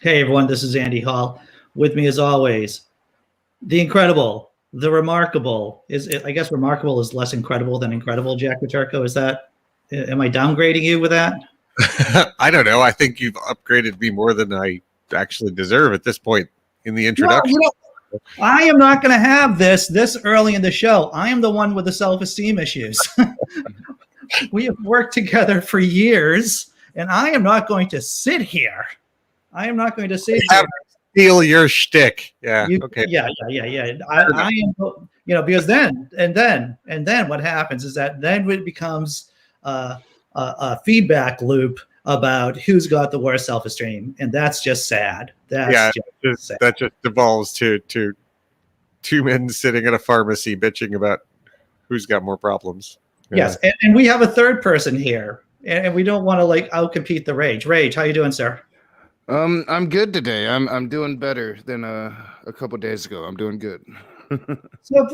Hey everyone, this is Andy Hall. With me as always, the incredible, the remarkable. I guess remarkable is less incredible than incredible, Jack Matirko. Am I downgrading you with that? I don't know. I think you've upgraded me more than I actually deserve at this point in the introduction. Well, I am not going to have this early in the show. I am the one with the self-esteem issues. We have worked together for years, and I am not going to sit here. I am not going to sit here. Steal your shtick. Yeah. Okay. Yeah. I am, because then what happens is that then it becomes a feedback loop about who's got the worst self-esteem, and that's just sad. That just devolves to two men sitting at a pharmacy bitching about who's got more problems. Yes, and we have a third person here, and we don't want to outcompete the Rage. Rage, how you doing, sir? I'm good today. I'm doing better than a couple days ago. I'm doing good. So,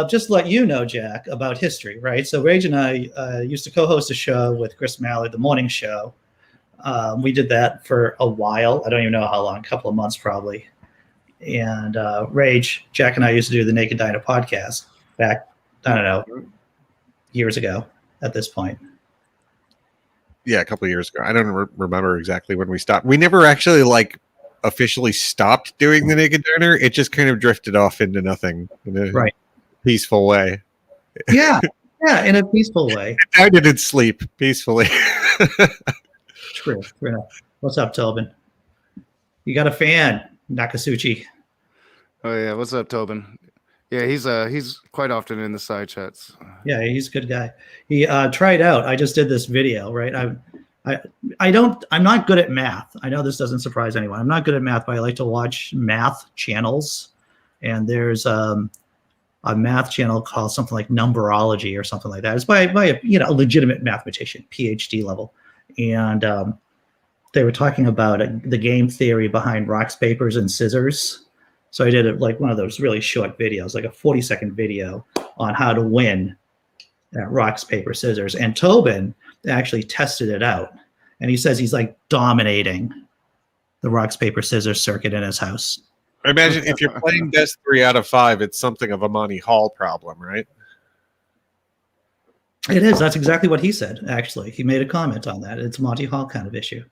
just to let you know, Jack, about history, right? So Rage and I used to co-host a show with Chris Mallard, the morning show. We did that for a while. I don't even know how long, a couple of months probably. And Rage, Jack and I used to do the Naked Diner podcast back, I don't know, years ago at this point. Yeah, a couple of years ago. I don't remember exactly when we stopped. We never actually officially stopped doing the Naked Diner. It just kind of drifted off into nothing in a peaceful way. Yeah, in a peaceful way. I didn't sleep peacefully. True. What's up, Tobin? You got a fan, Nakasuchi. Oh yeah, what's up, Tobin? Yeah, he's quite often in the side chats. Yeah, he's a good guy. He tried out. I just did this video, right? I'm not good at math. I know this doesn't surprise anyone. I'm not good at math, but I like to watch math channels. And there's a math channel called something like Numberology or something like that. It's by a legitimate mathematician, PhD level. And they were talking about the game theory behind rocks, papers, and scissors. So I did one of those really short videos, like a 40-second video on how to win at rocks, paper, scissors. And Tobin actually tested it out. And he says he's dominating the rocks, paper, scissors circuit in his house. I imagine if you're playing best 3 out of 5, it's something of a Monty Hall problem, right? It is. That's exactly what he said, actually. He made a comment on that. It's a Monty Hall kind of issue.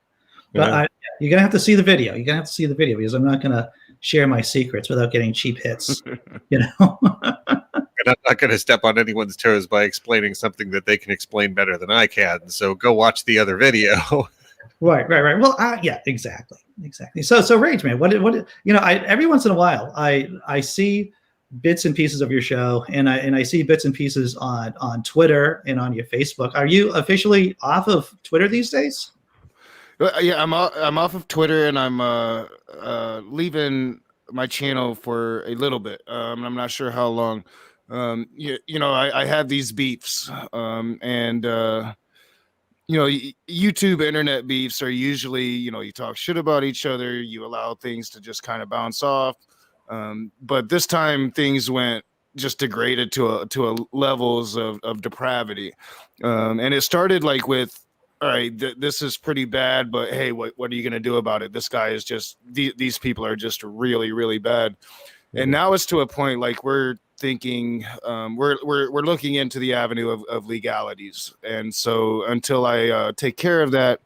But you're going to have to see the video. You're going to have to see the video because I'm not going to share my secrets without getting cheap hits, And I'm not going to step on anyone's toes by explaining something that they can explain better than I can. So go watch the other video. Right. Well, yeah, exactly. So Rage, man, what every once in a while, I see bits and pieces of your show, and I see bits and pieces on Twitter and on your Facebook. Are you officially off of Twitter these days? Yeah, I'm off of Twitter, and I'm leaving my channel for a little bit. I'm not sure how long. I have these beefs, and YouTube internet beefs are usually, you talk shit about each other, you allow things to just kind of bounce off. But this time things went just degraded to levels of depravity, and it started with, all right, this is pretty bad, but hey, what are you going to do about it? This guy is just, these people are just really, really bad. And now it's to a point we're thinking, we're looking into the avenue of legalities. And so until I take care of that,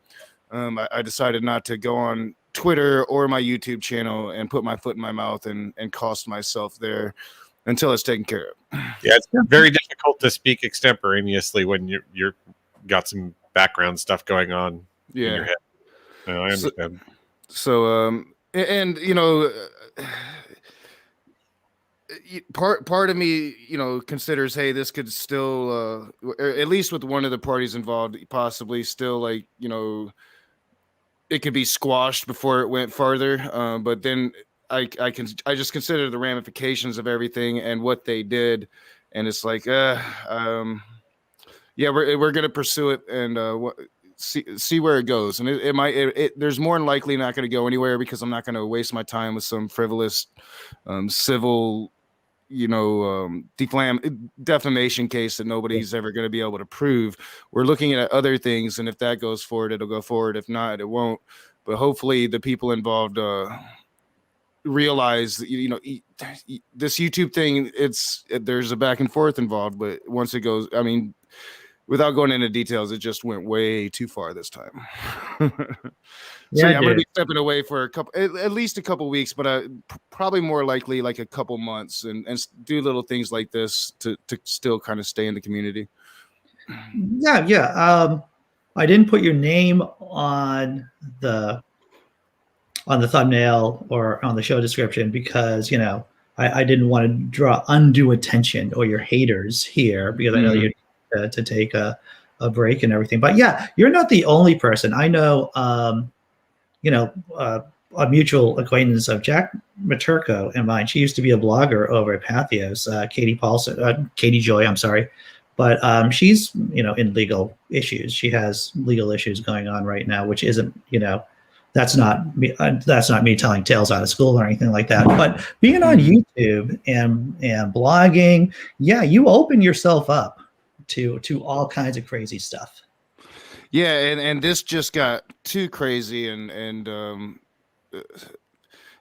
I decided not to go on Twitter or my YouTube channel and put my foot in my mouth and cost myself there until it's taken care of. Yeah, it's very difficult to speak extemporaneously when you're got some background stuff going on in your head. No, I understand. Part of me, considers, hey, this could still, at least with one of the parties involved, possibly still it could be squashed before it went farther. But then I just consider the ramifications of everything and what they did, and it's we're gonna pursue it and see where it goes. And there's more than likely not going to go anywhere because I'm not going to waste my time with some frivolous civil defamation case that nobody's ever going to be able to prove. We're looking at other things, and if that goes forward, it'll go forward. If not, it won't. But hopefully the people involved realize that, this YouTube thing, there's a back and forth involved, but once it goes, I mean, without going into details, it just went way too far this time. So I'm going to be stepping away for at least a couple weeks, but probably more likely like a couple months, and do little things like this to still kind of stay in the community. Yeah. I didn't put your name on the thumbnail or on the show description because, I didn't want to draw undue attention or your haters here, because I know you're to take a break and everything. But yeah, you're not the only person. I know, a mutual acquaintance of Jack Matirko and mine. She used to be a blogger over at Pathos, Katie Joy, I'm sorry. But she's, in legal issues. She has legal issues going on right now, which isn't, that's not me telling tales out of school or anything like that. But being on YouTube and blogging, yeah, you open yourself up to all kinds of crazy stuff. Yeah, and this just got too crazy, and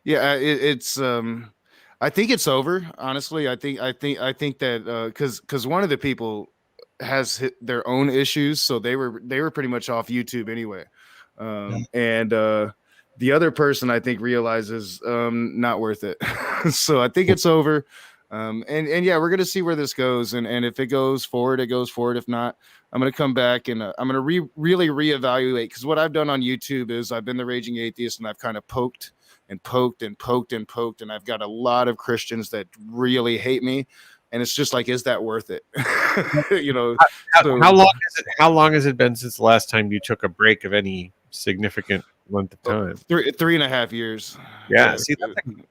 it's I think it's over. Honestly, I think that because one of the people has their own issues, so they were pretty much off YouTube anyway, and the other person I think realizes not worth it. So I think it's over. And yeah, we're gonna see where this goes, and if it goes forward, it goes forward. If not, I'm gonna come back and I'm gonna really reevaluate, because what I've done on YouTube is I've been the Raging Atheist, and I've kind of poked, and I've got a lot of Christians that really hate me, and it's just like, is that worth it? How long has it been since the last time you took a break of any significant length of time? 3.5 years. Yeah, see,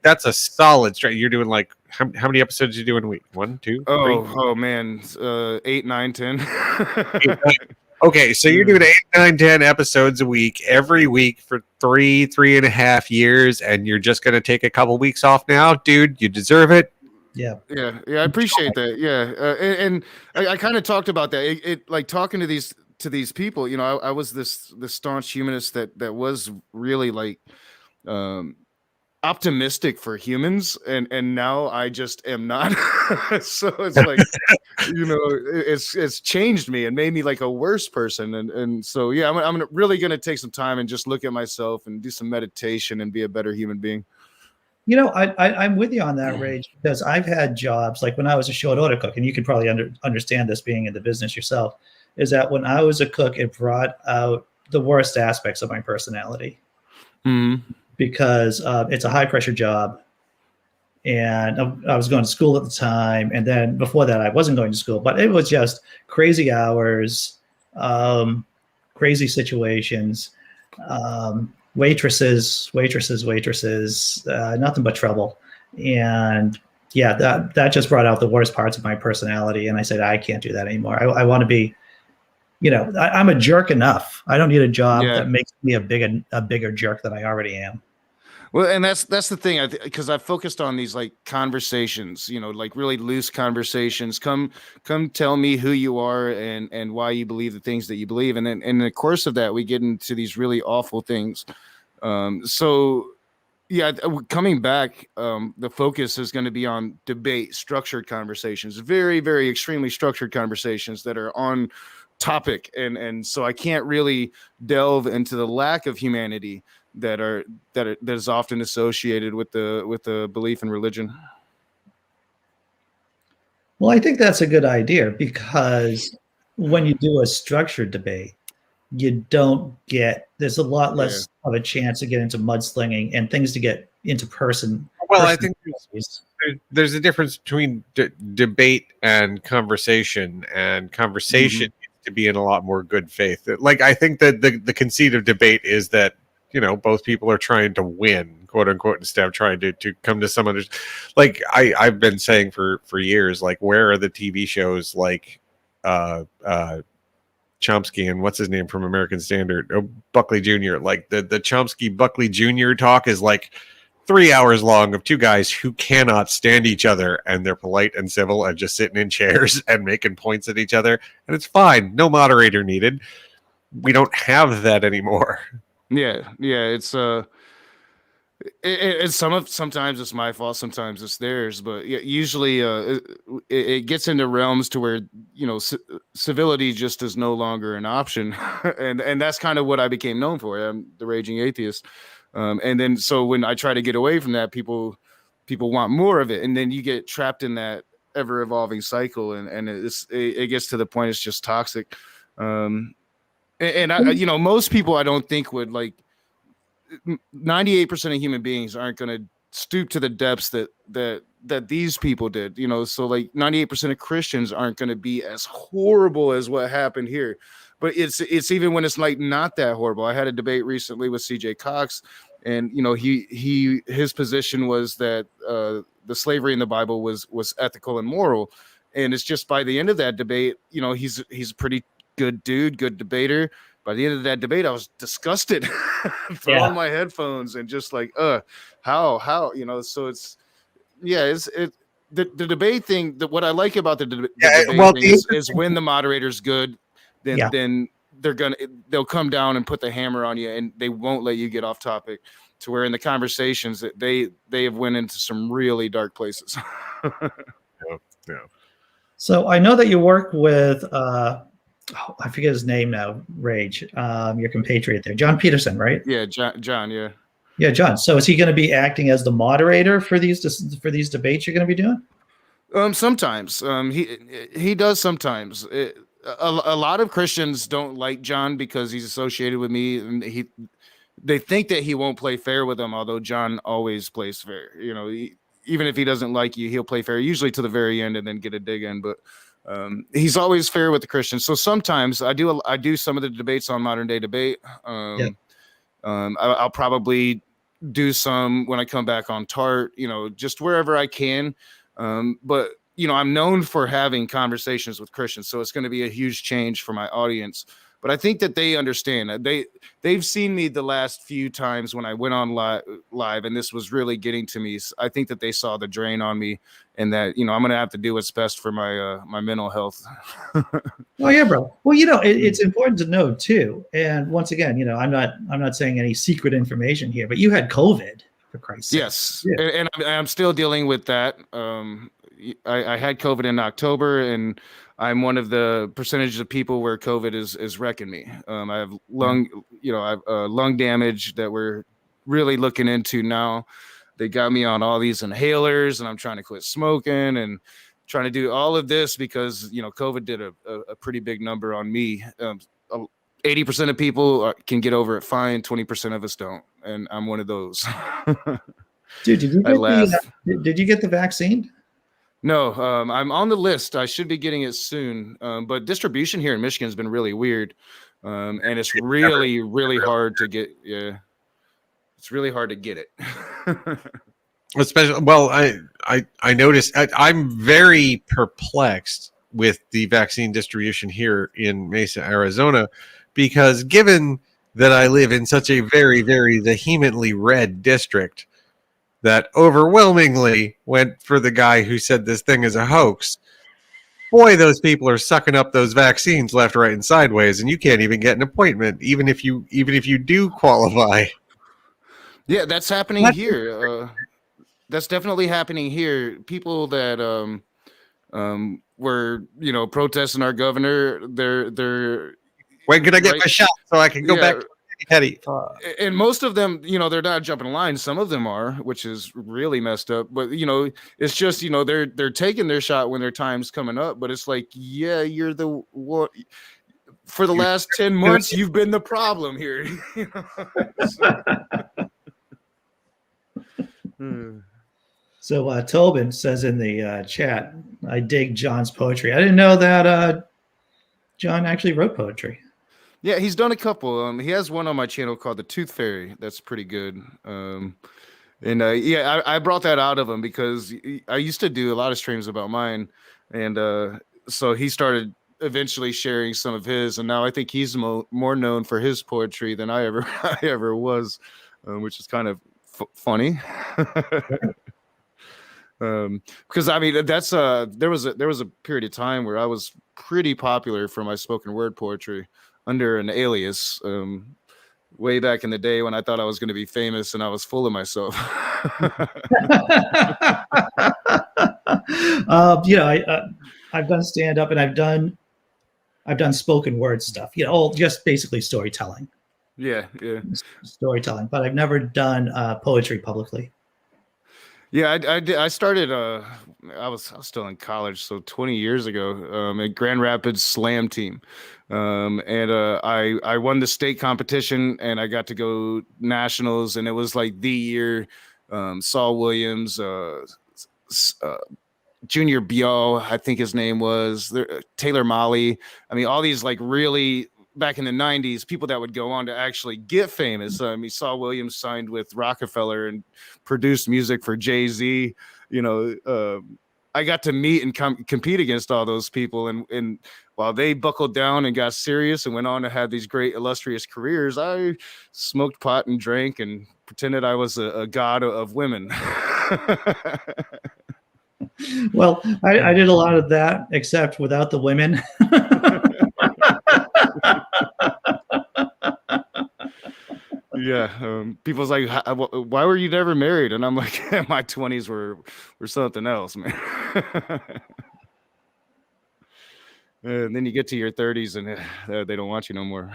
that's a solid straight. You're doing like how many episodes you do in a week? 1, 2, 3? Oh man, 8, 9, 10. Okay, so you're doing 8, 9, 10 episodes a week every week for 3.5 years, and you're just gonna take a couple weeks off now, dude. You deserve it. Yeah. I appreciate that. Yeah, and I kind of talked about that. It like talking to these people, I was this staunch humanist that was really like optimistic for humans, and now I just am not. So it's like, it's changed me and made me like a worse person, and so yeah, I'm really gonna take some time and just look at myself and do some meditation and be a better human being. I'm with you on that, Rage, because I've had jobs like when I was a short order cook, and you can probably understand this being in the business yourself, is that when I was a cook, it brought out the worst aspects of my personality. Because it's a high pressure job, and I was going to school at the time, and then before that I wasn't going to school, but it was just crazy hours, crazy situations, waitresses, nothing but trouble. And yeah, that just brought out the worst parts of my personality, and I said, I can't do that anymore. I want to be, I'm a jerk enough. I don't need a job that makes me a bigger jerk than I already am. Well, and that's the thing, because I focused on these like conversations, like really loose conversations. Come tell me who you are and why you believe the things that you believe, and then in the course of that, we get into these really awful things. So yeah, coming back, the focus is going to be on debate, structured conversations, very, very extremely structured conversations that are on topic, and so I can't really delve into the lack of humanity that is often associated with the belief in religion. Well, I think that's a good idea, because when you do a structured debate, there's a lot less of a chance to get into mudslinging and things to get into person. Well, I think there's a difference between debate and conversation, and conversation needs to be in a lot more good faith. Like, I think that the conceit of debate is that, both people are trying to win, quote unquote, instead of trying to come to some understanding. Like I've been saying for years, like, where are the TV shows like Chomsky and what's his name from American Standard, Buckley Jr. Like the Chomsky Buckley Jr. talk is like 3 hours long of two guys who cannot stand each other, and they're polite and civil and just sitting in chairs and making points at each other, and it's fine. No moderator needed. We don't have that anymore. Yeah, it's sometimes it's my fault, sometimes it's theirs, but usually it gets into realms to where civility just is no longer an option, and that's kind of what I became known for. I'm the raging atheist, and then so when I try to get away from that, people want more of it, and then you get trapped in that ever evolving cycle, and it gets to the point it's just toxic. And most people I don't think would like. 98% of human beings aren't going to stoop to the depths that these people did, so like 98% of Christians aren't going to be as horrible as what happened here, but it's even when it's like not that horrible. I had a debate recently with CJ Cox, and his position was that the slavery in the Bible was ethical and moral, and it's just by the end of that debate, he's a pretty good dude, good debater. By the end of that debate, I was disgusted, throwing my headphones and just like, how, so it's the debate thing. What I like about the debate thing is when the moderator's good, then they'll come down and put the hammer on you, and they won't let you get off topic. To where in the conversations that they have went into some really dark places. Yeah. So I know that you work with. I forget his name now. Rage, your compatriot there, John Peterson, right? Yeah, John. Yeah, John. So is he going to be acting as the moderator for these debates you're going to be doing? Sometimes he does. Sometimes a lot of Christians don't like John because he's associated with me, and they think that he won't play fair with them. Although John always plays fair. Even if he doesn't like you, he'll play fair. Usually to the very end, and then get a dig in, but. He's always fair with the Christians. So sometimes I do some of the debates on Modern Day Debate. I'll probably do some when I come back on Tart, just wherever I can. But I'm known for having conversations with Christians, so it's going to be a huge change for my audience. But I think that they understand that they've seen me the last few times when I went on live, and this was really getting to me. I think that they saw the drain on me, and that I'm going to have to do what's best for my mental health. Oh yeah, bro. Well, it's important to know too. And once again, I'm not saying any secret information here, but you had COVID, for Christ's sake. Yes, and I'm still dealing with that. I had COVID in October, and I'm one of the percentages of people where COVID is wrecking me. I have lung damage that we're really looking into now. They got me on all these inhalers, and I'm trying to quit smoking and trying to do all of this because COVID did a pretty big number on me. 80% of people can get over it fine. 20% of us don't, and I'm one of those. Dude, did you get the vaccine? No, I'm on the list. I should be getting it soon. But distribution here in Michigan has been really weird. And it's really, really hard to get. Yeah. It's really hard to get it. Especially, well, I noticed I'm very perplexed with the vaccine distribution here in Mesa, Arizona, because given that I live in such a very, very vehemently red district that overwhelmingly went for the guy who said this thing is a hoax. Boy, those people are sucking up those vaccines left, right, and sideways, and you can't even get an appointment, even if you do qualify. Yeah, that's happening here. That's definitely happening here. People that were protesting our governor, they're when can I get my shot so I can go back to Petty? And most of them, they're not jumping in line. Some of them are, which is really messed up. But it's just they're taking their shot when their time's coming up. But it's like, yeah, you're the what for the last 10 months. You've been the problem here. So Tobin says in the chat, I dig John's poetry. I didn't know that John actually wrote poetry. Yeah, he's done a couple. He has one on my channel called The Tooth Fairy. That's pretty good. I brought that out of him because I used to do a lot of streams about mine. And so he started eventually sharing some of his. And now I think he's more known for his poetry than I ever was, which is kind of funny. Because I mean that's there was a period of time where I was pretty popular for my spoken word poetry under an alias. Way back in the day when I thought I was going to be famous and I was full of myself. I've done stand up and I've done spoken word stuff, just basically storytelling. Yeah. Storytelling, but I've never done poetry publicly. Yeah, I did. I started. I was still in college, so 20 years ago, at Grand Rapids Slam Team, and I won the state competition, and I got to go nationals, and it was like the year. Saul Williams, Junior Biel, I think his name was Taylor Molly. I mean, all these like really. Back in the 90s, people that would go on to actually get famous. I mean, Saul Williams signed with Rockefeller and produced music for Jay-Z. I got to meet and compete against all those people. And while they buckled down and got serious and went on to have these great illustrious careers, I smoked pot and drank and pretended I was a god of women. Well, I did a lot of that, except without the women. Yeah, people's like, why were you never married? And I'm like, my 20s were something else, man. And then you get to your 30s and they don't want you no more.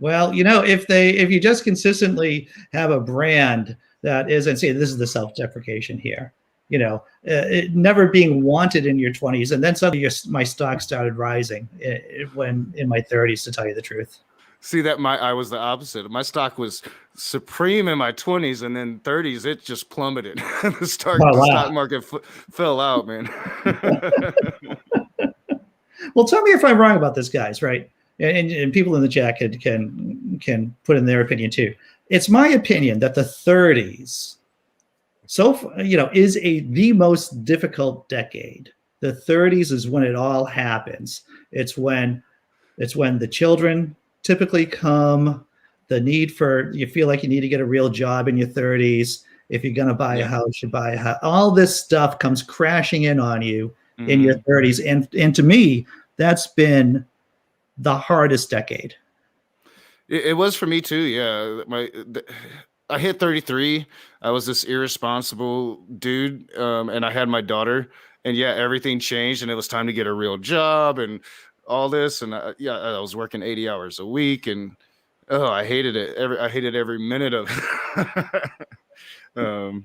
Well, if you just consistently have a brand that isn't, see, this is the self-deprecation here, it never being wanted in your 20s, and then suddenly my stock started rising when in my 30s, to tell you the truth. See that I was the opposite. My stock was supreme in my 20s, and then 30s it just plummeted. The stock market fell out, man. Well, tell me if I'm wrong about this, guys. Right, and people in the chat can put in their opinion too. It's my opinion that the 30s, is the most difficult decade. The 30s is when it all happens. It's when the children typically come, the need you feel like you need to get a real job in your 30s. If you're going to buy a house, you buy a house. All this stuff comes crashing in on you in your 30s. And to me, that's been the hardest decade. It was for me too. Yeah. I hit 33. I was this irresponsible dude. And I had my daughter, and everything changed, and it was time to get a real job and all this. And I was working 80 hours a week, and I hated it. I hated every minute of it.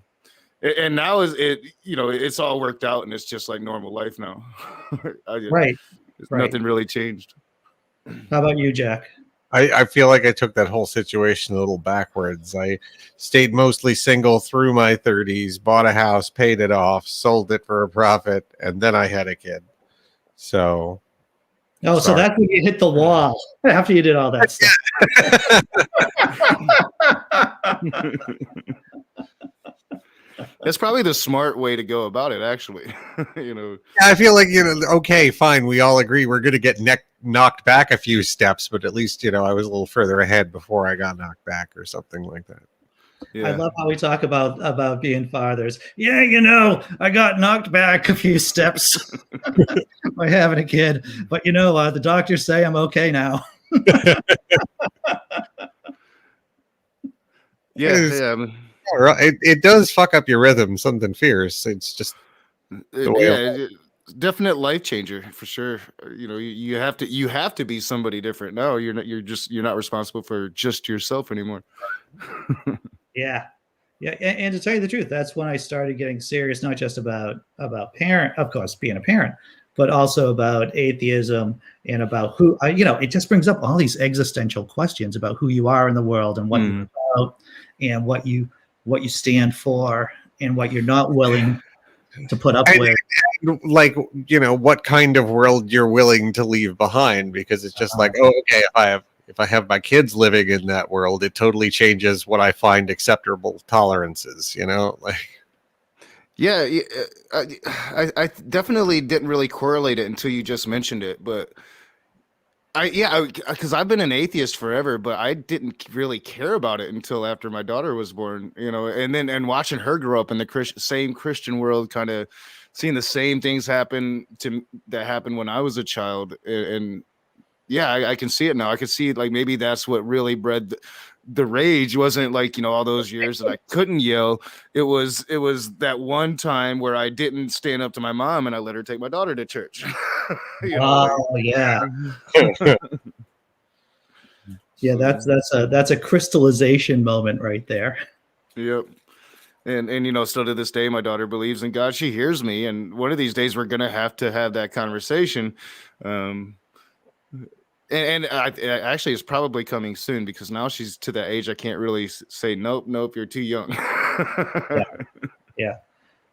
And now it's all worked out, and it's just like normal life now. Right. Nothing really changed. How about you, Jack? I feel like I took that whole situation a little backwards. I stayed mostly single through my 30s, bought a house, paid it off, sold it for a profit, and then I had a kid. So so that's when you hit the wall, after you did all that stuff. That's probably the smart way to go about it, actually. I feel like, okay, fine. We all agree we're going to get knocked back a few steps, but at least, I was a little further ahead before I got knocked back or something like that. Yeah. I love how we talk about being fathers. Yeah, I got knocked back a few steps by having a kid, but the doctors say I'm okay now. It does fuck up your rhythm, something fierce. It's just definite life changer for sure. You have to be somebody different. No, you're not responsible for just yourself anymore. Yeah. And to tell you the truth, that's when I started getting serious, not just about being a parent, but also about atheism and about who, it just brings up all these existential questions about who you are in the world and what you're about and what you stand for and what you're not willing to put up with. Like, what kind of world you're willing to leave behind, because it's just like, okay, if I have my kids living in that world, it totally changes what I find acceptable tolerances, Yeah, I definitely didn't really correlate it until you just mentioned it, but Because I've been an atheist forever, but I didn't really care about it until after my daughter was born, and watching her grow up in the same Christian world, kind of seeing the same things that happened when I was a child, and yeah, I can see it now. I can see like maybe that's what really bred the rage. Wasn't like all those years that I couldn't yell. It was that one time where I didn't stand up to my mom and I let her take my daughter to church. Yeah. Yeah, that's a crystallization moment right there. Yep. And still to this day, my daughter believes in God. She hears me, and one of these days we're gonna have that conversation. And actually, it's probably coming soon because now she's to that age I can't really say nope, you're too young. Yeah.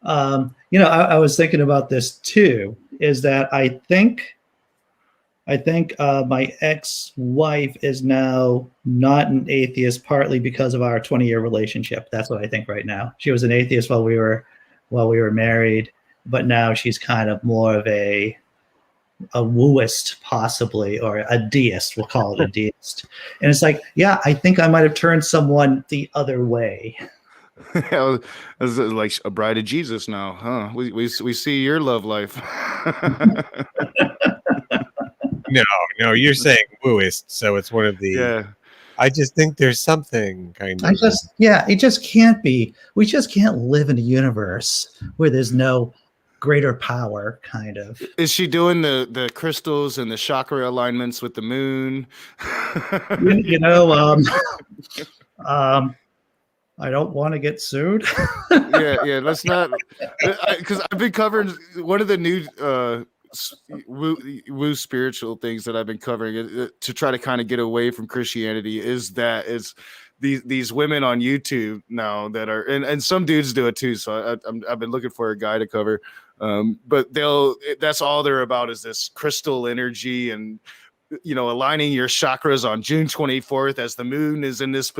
I was thinking about this too. Is that I think my ex-wife is now not an atheist, partly because of our 20-year relationship. That's what I think right now. She was an atheist while we were married, but now she's kind of more of a wooist, possibly, or a deist. We'll call it a deist. And it's like, yeah, I think I might have turned someone the other way. Yeah, it's like a bride of Jesus now, huh? We see your love life. No, you're saying wooist, so it's one of the. Yeah. I just think there's something kind of. It just can't be. We just can't live in a universe where there's no greater power, kind of. Is she doing the crystals and the chakra alignments with the moon? I don't want to get sued. yeah, let's not, because I've been covering one of the new woo spiritual things that I've been covering to try to kind of get away from Christianity is these women on YouTube now that are, and some dudes do it too. So I've been looking for a guy to cover, but that's all they're about is this crystal energy and aligning your chakras on June 24th as the moon is in this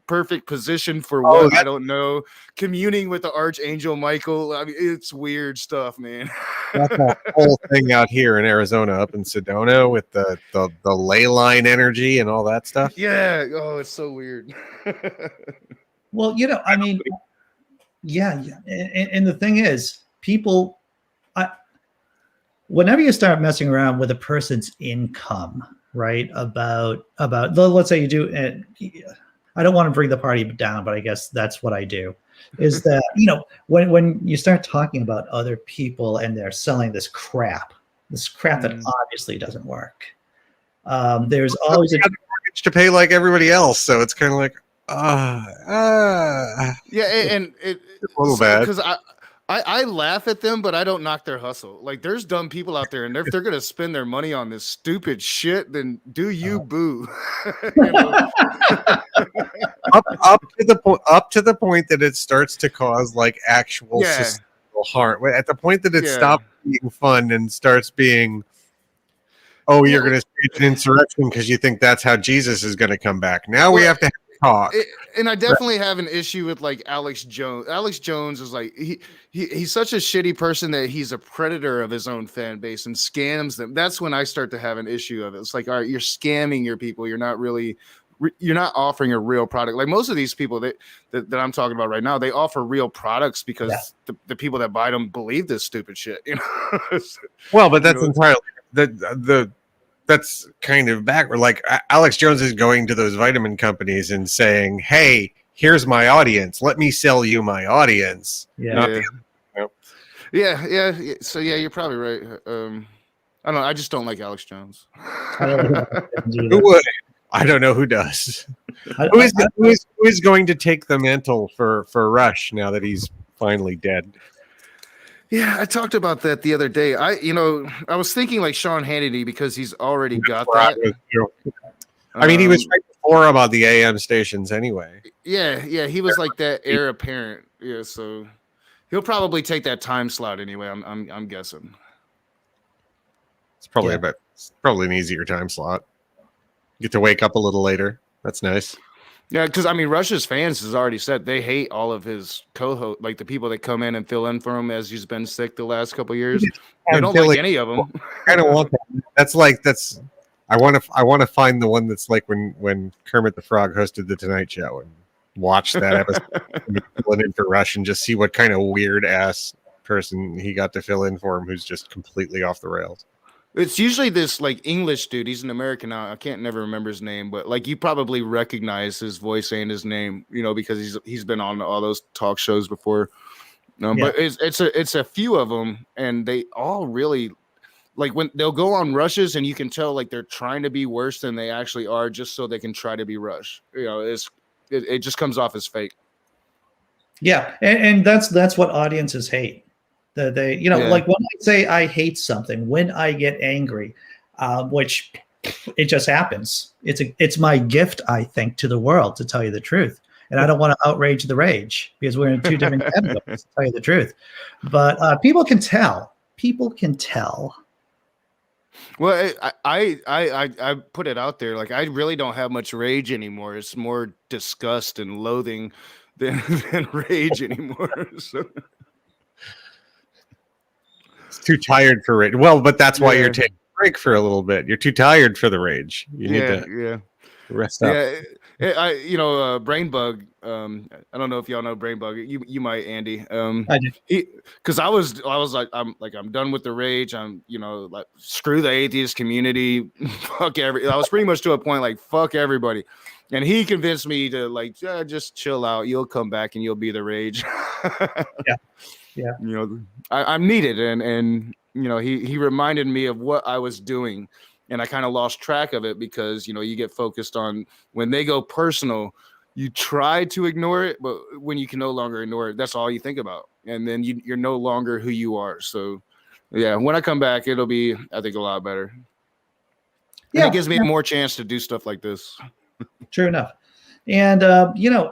perfect position for what I don't know, communing with the Archangel Michael. I mean, it's weird stuff, man. That's a whole thing out here in Arizona, up in Sedona, with the ley line energy and all that stuff. Yeah. Oh, it's so weird. Well, I mean, yeah. And the thing is, people, whenever you start messing around with a person's income, right? About let's say you do, I don't want to bring the party down, but I guess that's what I do. Is that when you start talking about other people and they're selling this crap that obviously doesn't work. There's always a mortgage to pay like everybody else, so it's kind of like yeah, and it's a little bad because I laugh at them, but I don't knock their hustle. Like, there's dumb people out there, and if they're gonna spend their money on this stupid shit, then do you boo? up to the point that it starts to cause like actual sustainable harm. At the point that it stops being fun and starts being, you're going to stage an insurrection because you think that's how Jesus is going to come back. Now we have to talk. And I definitely have an issue with like Alex Jones. Alex Jones is like he's such a shitty person that he's a predator of his own fan base and scams them. That's when I start to have an issue of it. It's like, all right, you're scamming your people. You're not offering a real product. Like most of these people that I'm talking about right now, they offer real products because the people that buy them believe this stupid shit. Well, but that's entirely that's kind of backward. Like Alex Jones is going to those vitamin companies and saying, "Hey, here's my audience. Let me sell you my audience." Yeah. So yeah, you're probably right. I don't know. I just don't like Alex Jones. Who would? I don't know who does. Who is going to take the mantle for Rush now that he's finally dead? Yeah, I talked about that the other day. I was thinking like Sean Hannity because he's already got that. I mean, he was right before about the AM stations anyway. Yeah, he was like that heir apparent. Yeah, so he'll probably take that time slot anyway. I'm guessing. It's probably probably an easier time slot. You get to wake up a little later. That's nice. Yeah, because I mean, Rush's fans has already said they hate all of his co-hosts, like the people that come in and fill in for him as he's been sick the last couple of years. They don't like any of them. I don't want that. That's I want to find the one that's like when Kermit the Frog hosted the Tonight Show and watch that episode fill it in for Rush and just see what kind of weird ass person he got to fill in for him who's just completely off the rails. It's usually this like English dude. He's an American now. I can't never remember his name, but like you probably recognize his voice and his name, because he's been on all those talk shows before. But it's a few of them, and they all really like when they'll go on Rushes, and you can tell like they're trying to be worse than they actually are, just so they can try to be Rush. It just comes off as fake. Yeah, and that's what audiences hate. They like when I say I hate something, when I get angry, which it just happens. It's my gift, I think, to the world, to tell you the truth. And I don't want to outrage the rage because we're in two different categories, to tell you the truth. But people can tell. People can tell. Well, I put it out there. Like I really don't have much rage anymore. It's more disgust and loathing than rage anymore. So. It's too tired for rage. Well, but that's why you're taking a break for a little bit. You're too tired for the rage. You need to rest up. Brain Bug. I don't know if y'all know Brain Bug. You might, Andy. I do. Because I was like, I'm done with the rage. I'm, like screw the atheist community. Fuck I was pretty much to a point like fuck everybody. And he convinced me to like just chill out. You'll come back and you'll be the rage. Yeah. I'm needed, and he reminded me of what I was doing, and I kind of lost track of it because you get focused on when they go personal, you try to ignore it, but when you can no longer ignore it, that's all you think about, and then you're no longer who you are. So, yeah, when I come back, it'll be I think a lot better. Yeah, and it gives me more chance to do stuff like this. True enough. And,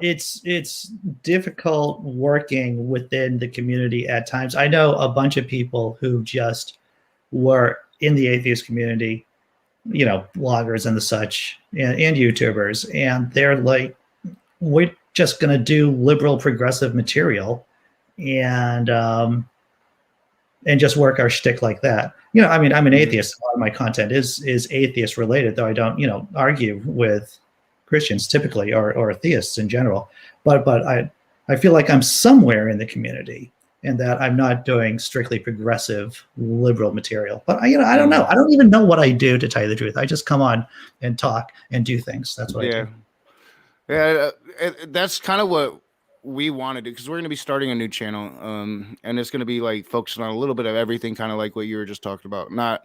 it's difficult working within the community at times. I know a bunch of people who just were in the atheist community, bloggers and the such, and YouTubers. And they're like, we're just going to do liberal progressive material and just work our shtick like that. I'm an atheist. A lot of my content is atheist related, though I don't, argue with Christians typically or theists in general, but I feel like I'm somewhere in the community and that I'm not doing strictly progressive liberal material. But I don't know. I don't even know what I do, to tell you the truth. I just come on and talk and do things. That's what I do. Yeah, that's kind of what we want to do because we're going to be starting a new channel, and it's going to be like focusing on a little bit of everything, kind of like what you were just talking about. Not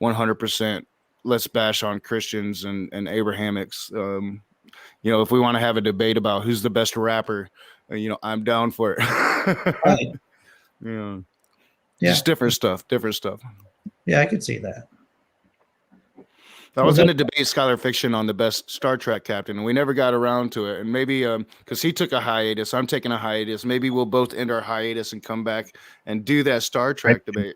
100%. Let's bash on Christians and Abrahamics. If we want to have a debate about who's the best rapper, I'm down for it. Right. Just different stuff. Yeah, I could see that. I was going to debate Skylar Fiction on the best Star Trek captain, and we never got around to it. And maybe because he took a hiatus, I'm taking a hiatus. Maybe we'll both end our hiatus and come back and do that Star Trek debate.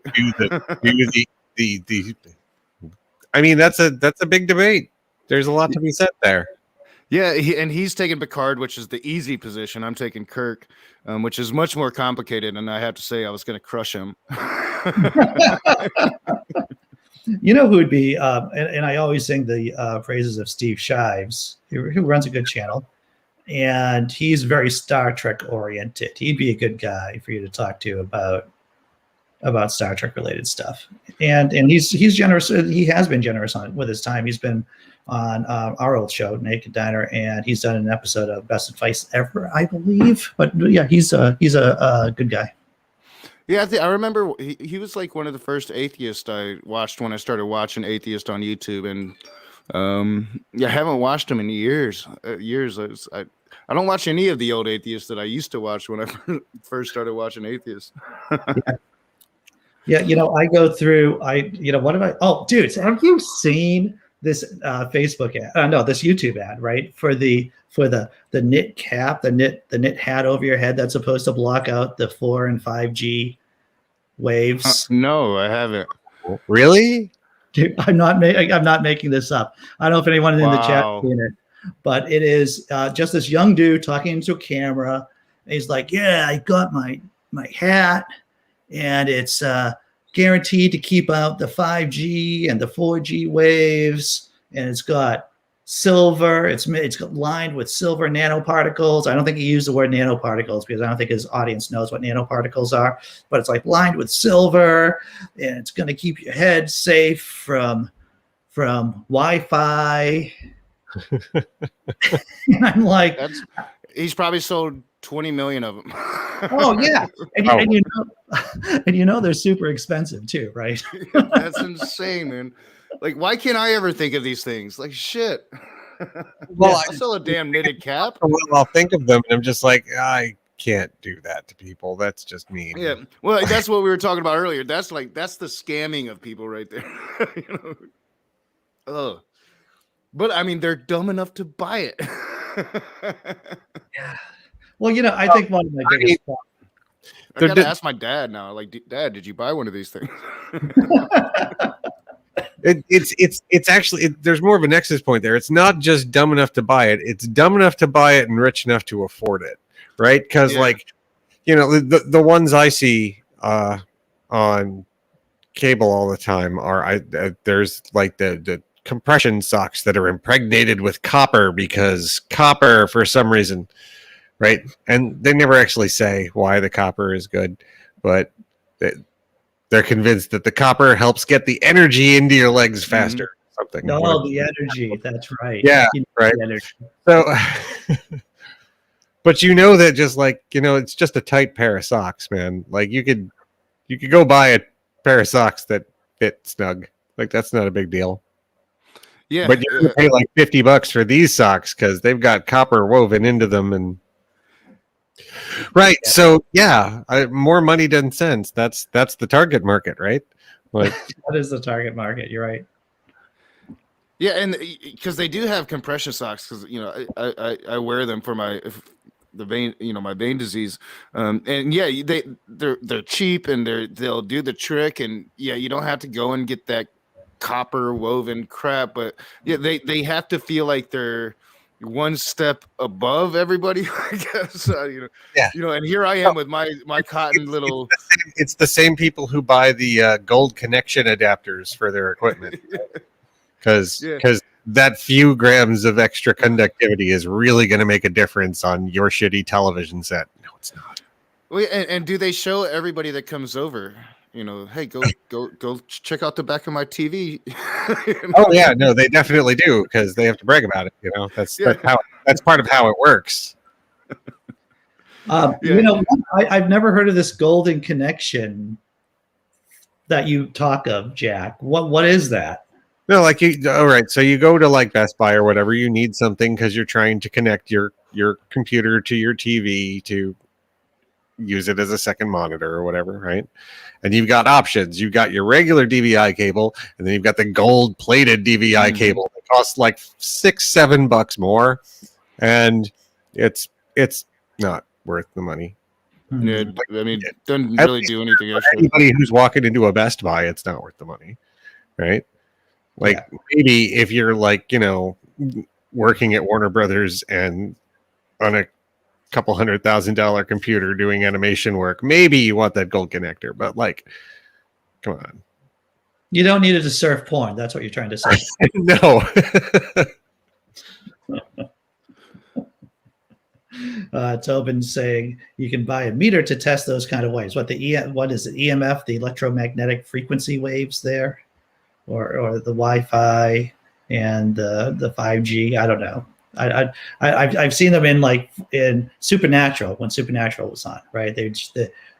I mean, that's a big debate. There's a lot to be said there. Yeah, he's taking Picard, which is the easy position. I'm taking Kirk, which is much more complicated. And I have to say, I was going to crush him. Who would be, and I always sing the praises of Steve Shives, who runs a good channel. And he's very Star Trek oriented. He'd be a good guy for you to talk to about Star Trek related stuff. And he's generous. He has been generous with his time. He's been on our old show, Naked Diner, and he's done an episode of Best Advice Ever, I believe. But yeah, he's a good guy. Yeah, I remember he was like one of the first atheists I watched when I started watching atheist on YouTube, and I haven't watched him in years. I don't watch any of the old atheists that I used to watch when I first started watching atheists. Yeah, I go through. What have I? Oh, dude, have you seen this Facebook ad? No, this YouTube ad, right? For the knit cap, the knit hat over your head that's supposed to block out the 4 and 5G waves. No, I haven't. Really? Dude, I'm not making this up. I don't know if anyone in the chat has seen it, but it is just this young dude talking into a camera. He's like, "Yeah, I got my hat, and it's guaranteed to keep out the 5G and the 4G waves." and it's got silver. It's lined with silver nanoparticles. I don't think he used the word nanoparticles because I don't think his audience knows what nanoparticles are, but it's like lined with silver, and it's going to keep your head safe from Wi-Fi. And I'm like, he's probably sold 20 million of them. Oh yeah, and you know they're super expensive too, right? That's insane, man. Like, why can't I ever think of these things? Like, shit. Well, I'll sell a damn knitted cap. Well, I'll think of them, and I'm just like, I can't do that to people. That's just mean. Yeah, well, that's what we were talking about earlier. That's the scamming of people right there. You know? Oh, but I mean, they're dumb enough to buy it. Yeah. Well, you know, I think one of my biggest I gotta ask my dad now. Like, Dad, did you buy one of these things? It's actually there's more of a nexus point there. It's not just dumb enough to buy it; it's dumb enough to buy it and rich enough to afford it, right? Because like, you know, the ones I see on cable all the time are there's like the compression socks that are impregnated with copper because copper for some reason, right? And they never actually say why the copper is good, but they're convinced that the copper helps get the energy into your legs faster. Something. No, the energy. That's right. Yeah, right. So, but you know that just like, you know, it's just a tight pair of socks, man. Like you could go buy a pair of socks that fit snug. Like that's not a big deal. Yeah, but you're gonna pay like $50 for these socks because they've got copper woven into them, and right. Yeah. So yeah, more money than sense. That's the target market, right? Like that is the target market. You're right. Yeah, and because they do have compression socks, because you know I wear them for my vein, you know, my vein disease, and yeah, they're cheap and they'll do the trick, and yeah, you don't have to go and get that copper woven crap, but yeah, they have to feel like they're one step above everybody, I guess. You know, yeah. You know, and here I am with my cotton little. It's the same people who buy the gold connection adapters for their equipment, because that few grams of extra conductivity is really going to make a difference on your shitty television set. No, it's not. Well, and do they show everybody that comes over? You know, hey, go check out the back of my TV. You know? Oh yeah, no, they definitely do because they have to brag about it. You know, that's part of how it works. You know, I've never heard of this golden connection that you talk of, Jack. What is that? No, like all right. So you go to like Best Buy or whatever. You need something because you're trying to connect your computer to your TV to use it as a second monitor or whatever, right? And you've got options. You've got your regular DVI cable, and then you've got the gold-plated DVI cable that costs like $6-7 more, and it's not worth the money. Yeah, I mean, it doesn't really do anything extra. Anybody who's walking into a Best Buy, it's not worth the money, right? Like maybe if you're like, you know, working at Warner Brothers and on a couple $100,000 computer doing animation work, maybe you want that gold connector, but like, come on. You don't need it to surf porn. That's what you're trying to say. No. Tobin saying you can buy a meter to test those kind of waves. What is it? EMF, the electromagnetic frequency waves there, or the Wi-Fi and the 5G. I don't know. I've seen them in Supernatural when Supernatural was on, right?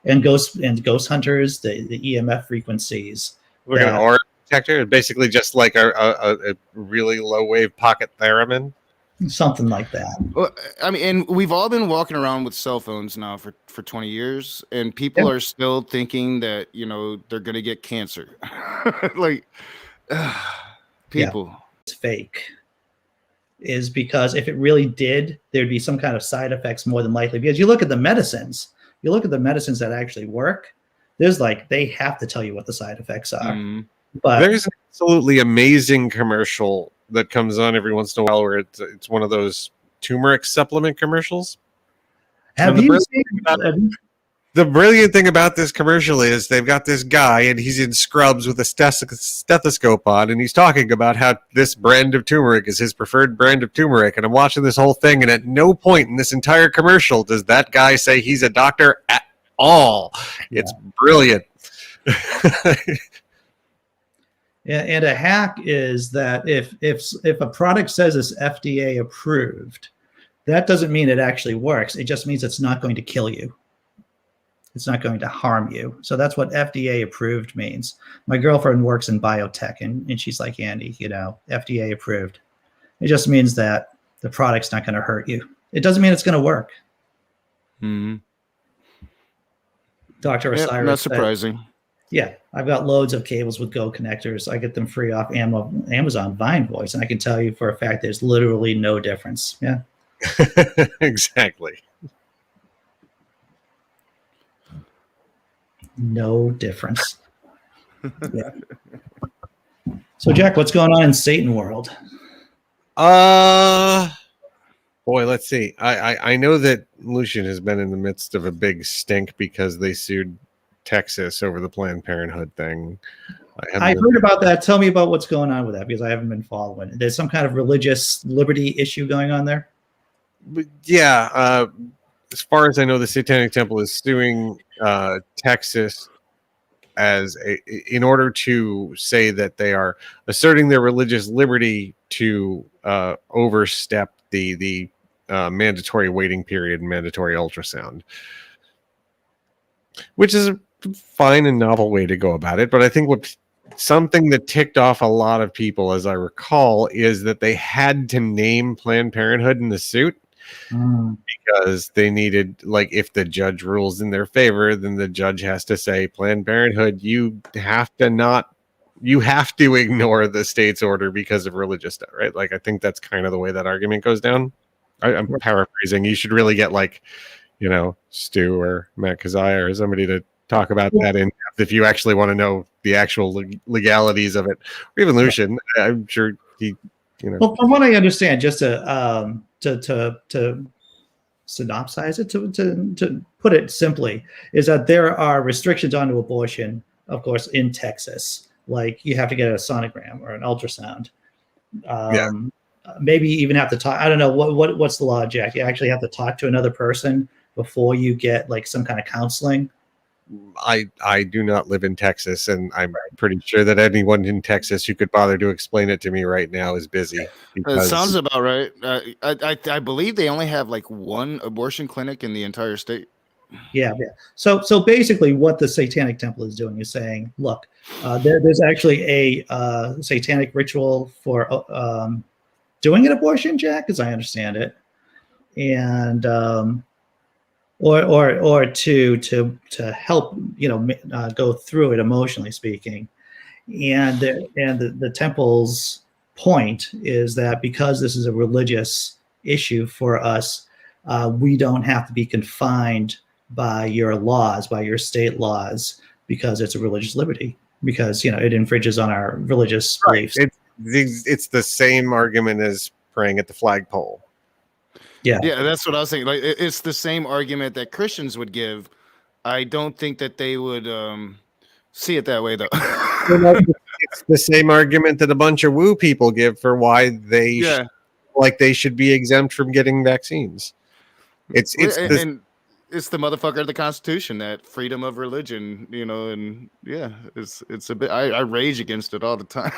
And Ghost Hunters, the EMF frequencies. Like an aura detector, basically just like a really low wave pocket theremin. Something like that. Well, I mean, and we've all been walking around with cell phones now for 20 years, and people are still thinking that, you know, they're going to get cancer. Like, people. Yeah. It's fake. Is because if it really did, there'd be some kind of side effects more than likely. Because you look at the medicines that actually work, they have to tell you what the side effects are. But there's an absolutely amazing commercial that comes on every once in a while where it's one of those turmeric supplement commercials. Have you seen The brilliant thing about this commercial is they've got this guy and he's in scrubs with a stethoscope on, and he's talking about how this brand of turmeric is his preferred brand of turmeric. And I'm watching this whole thing, and at no point in this entire commercial does that guy say he's a doctor at all. It's brilliant. Yeah, and a hack is that if a product says it's FDA approved, that doesn't mean it actually works. It just means it's not going to kill you. It's not going to harm you. So that's what FDA approved means. My girlfriend works in biotech, and she's like, Andy, FDA approved. It just means that the product's not going to hurt you. It doesn't mean it's going to work. Mm-hmm. Dr. Osiris. Not surprising. Yeah, I've got loads of cables with Go connectors. I get them free off Amazon Vine Voice, and I can tell you for a fact there's literally no difference. Yeah. Exactly. No difference. Yeah. So, Jack, what's going on in Satan world? Boy, let's see. I know that Lucian has been in the midst of a big stink because they sued Texas over the Planned Parenthood thing. I heard about that. Tell me about what's going on with that, because I haven't been following. There's some kind of religious liberty issue going on there. But yeah, as far as I know, the Satanic Temple is suing Texas in order to say that they are asserting their religious liberty to overstep the mandatory waiting period and mandatory ultrasound, which is a fine and novel way to go about it. But I think something that ticked off a lot of people, as I recall, is that they had to name Planned Parenthood in the suit. Because they needed, like, if the judge rules in their favor, then the judge has to say, Planned Parenthood, you have to ignore the state's order because of religious stuff, right? Like, I think that's kind of the way that argument goes down. I'm paraphrasing. You should really get, like, Stu or Matt Keziah or somebody to talk about that in depth if you actually want to know the actual legalities of it, or even Lucian. I'm sure he, Well, from what I understand, just to synopsize it, to put it simply, is that there are restrictions on abortion, of course, in Texas. Like, you have to get a sonogram or an ultrasound. Maybe even have to talk. I don't know what's the law, Jack. You actually have to talk to another person before you get, like, some kind of counseling. I do not live in Texas, and I'm pretty sure that anyone in Texas who could bother to explain it to me right now is busy. It sounds about right. I believe they only have, like, one abortion clinic in the entire state. Yeah. So basically, what the Satanic Temple is doing is saying, look, there's actually a satanic ritual for doing an abortion, Jack, as I understand it, and or to help go through it emotionally speaking, and the temple's point is that because this is a religious issue for us, we don't have to be confined by your laws, by your state laws, because it's a religious liberty, because it infringes on our religious beliefs. It's the same argument as praying at the flagpole. Yeah, that's what I was saying. Like, it's the same argument that Christians would give. I don't think that they would see it that way, though. It's the same argument that a bunch of woo people give for why they they should be exempt from getting vaccines. It's the motherfucker of the Constitution, that freedom of religion, and it's a bit. I rage against it all the time.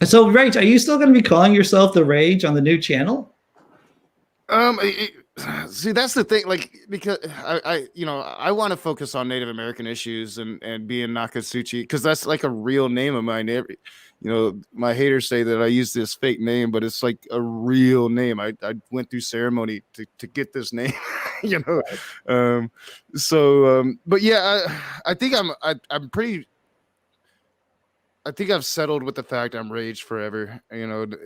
So, Rage, are you still going to be calling yourself the Rage on the new channel? See, that's the thing. Like, because I want to focus on Native American issues and being Nakasuchi, because that's like a real name of mine. My haters say that I use this fake name, but it's like a real name. I went through ceremony to get this name, but yeah, I think I'm pretty. I think I've settled with the fact I'm Rage forever.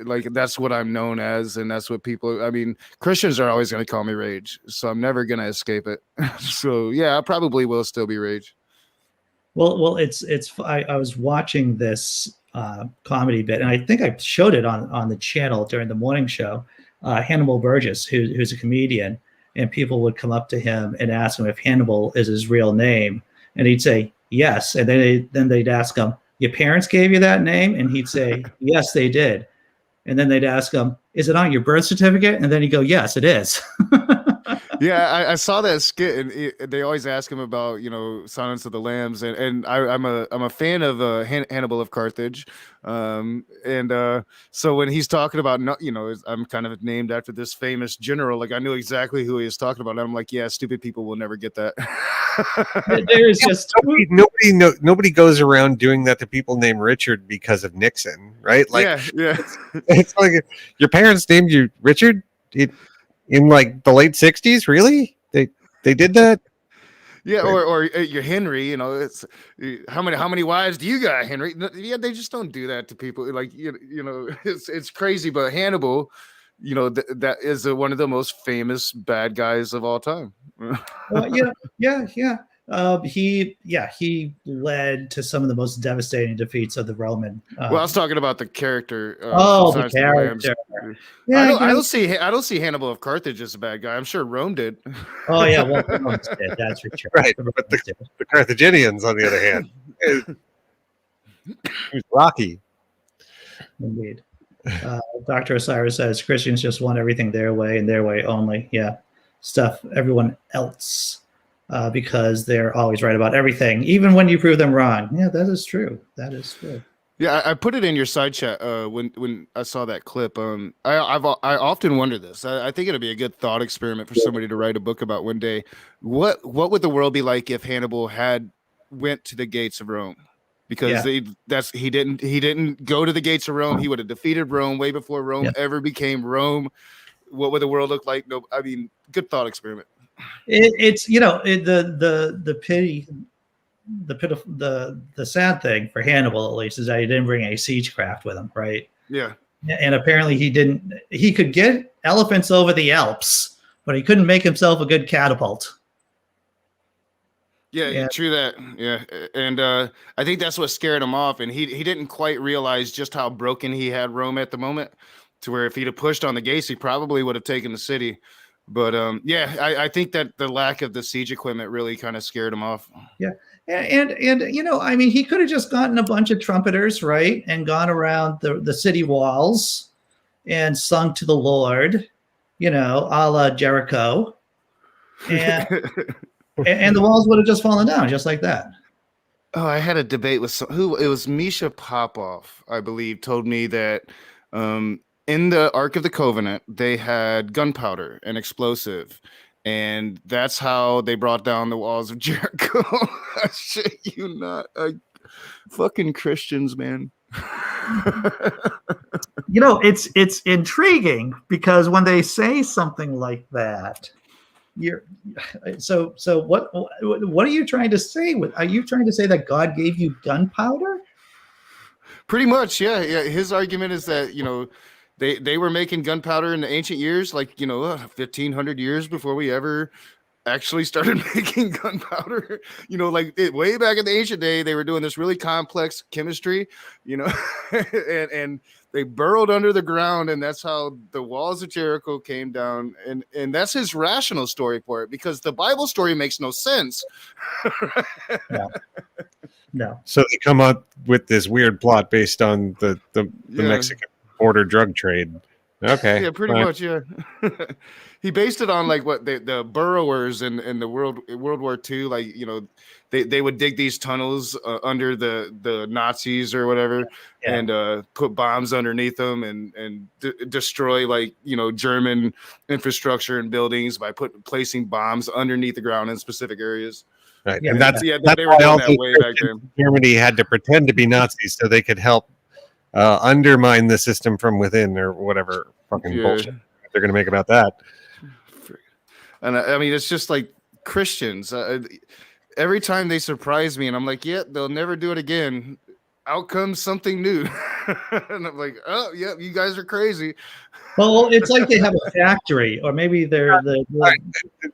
Like, that's what I'm known as, and that's what people. I mean, Christians are always going to call me Rage, so I'm never going to escape it. So yeah, I probably will still be Rage. Well, it's. I was watching this comedy bit, and I think I showed it on the channel during the morning show. Hannibal Burgess, who's a comedian, and people would come up to him and ask him if Hannibal is his real name, and he'd say yes, and then they'd ask him, "Your parents gave you that name?" And he'd say, "Yes, they did." And then they'd ask him, "Is it on your birth certificate?" And then he'd go, "Yes, it is." Yeah, I saw that skit, and they always ask him about Silence of the Lambs, and I'm a fan of Hannibal of Carthage, and so when he's talking about I'm kind of named after this famous general, like I knew exactly who he was talking about. And I'm like, yeah, stupid people will never get that. There's just nobody goes around doing that to people named Richard because of Nixon, right? Like, yeah. It's like your parents named you Richard. In like the late 60s, really? They did that? Yeah, or you're Henry, it's how many wives do you got, Henry? Yeah, they just don't do that to people. Like it's crazy, but Hannibal, that is one of the most famous bad guys of all time. Yeah. He led to some of the most devastating defeats of the Roman. Well, I was talking about the character. The character. Yeah, I don't see Hannibal of Carthage as a bad guy. I'm sure Rome did. Oh yeah, well, Rome did. That's for sure. Right, but the Carthaginians, on the other hand, it was Rocky. Indeed. Dr. Osiris says Christians just want everything their way and their way only. Yeah, stuff everyone else. Because they're always right about everything, even when you prove them wrong. Yeah, that is true. That is true. Yeah, I put it in your side chat when I saw that clip. I often wonder this. I think it'd be a good thought experiment for somebody to write a book about one day. What would the world be like if Hannibal had went to the gates of Rome? Because he didn't go to the gates of Rome. He would have defeated Rome way before Rome ever became Rome. What would the world look like? No, I mean, good thought experiment. It's the sad thing for Hannibal, at least, is that he didn't bring a siegecraft with him, right? Yeah. And apparently he could get elephants over the Alps, but he couldn't make himself a good catapult. Yeah, true that. Yeah, and I think that's what scared him off, and he didn't quite realize just how broken he had Rome at the moment, to where if he'd have pushed on the gates, he probably would have taken the city. But I think that the lack of the siege equipment really kind of scared him off. Yeah, and I mean, he could have just gotten a bunch of trumpeters, right, and gone around the city walls and sung to the Lord, a la Jericho, and and the walls would have just fallen down just like that. Oh, I had a debate with it was Misha Popov, I believe, told me that in the Ark of the Covenant, they had gunpowder and explosive, and that's how they brought down the walls of Jericho. I shit you not. Fucking Christians, man. It's intriguing because when they say something like that, so what are you trying to say? Are you trying to say that God gave you gunpowder? Pretty much, yeah. His argument is that they were making gunpowder in the ancient years, like 1,500 years before we ever actually started making gunpowder. Way back in the ancient day, they were doing this really complex chemistry, and they burrowed under the ground, and that's how the walls of Jericho came down. And that's his rational story for it, because the Bible story makes no sense. No. So they come up with this weird plot based on the Mexican border drug trade. Okay. Yeah, pretty much. Yeah. He based it on like what the burrowers in the World War II, they would dig these tunnels under the Nazis or whatever, and put bombs underneath them and destroy German infrastructure and buildings by placing bombs underneath the ground in specific areas. Right. Yeah, and that's they were why doing all that those way back then. Germany had to pretend to be Nazis so they could help undermine the system from within, or whatever fucking bullshit they're going to make about that. And I mean, it's just like Christians. Every time they surprise me, and I'm like, yeah, they'll never do it again. Out comes something new. And I'm like, oh, yeah, you guys are crazy. Well, it's like they have a factory, or maybe they're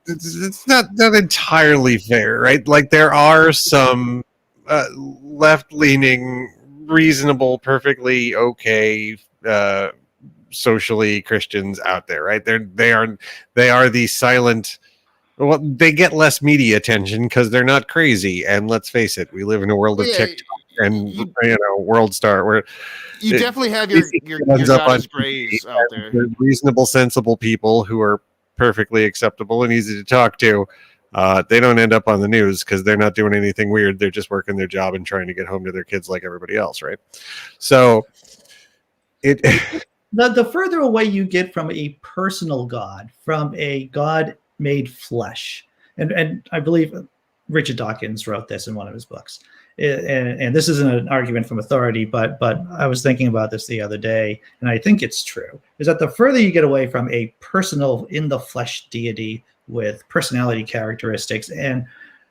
It's not entirely fair, right? Like there are some left-leaning reasonable, perfectly okay, socially Christians out there, right? They are the silent. Well, they get less media attention because they're not crazy. And let's face it, we live in a world of TikTok and World Star, where you definitely have your God is grace out there. Reasonable, sensible people who are perfectly acceptable and easy to talk to. They don't end up on the news because they're not doing anything weird. They're just working their job and trying to get home to their kids like everybody else, right? So the further away you get from a personal God, from a God made flesh, and I believe Richard Dawkins wrote this in one of his books, and this isn't an argument from authority, but I was thinking about this the other day, and I think it's true, is that the further you get away from a personal in the flesh deity with personality characteristics, and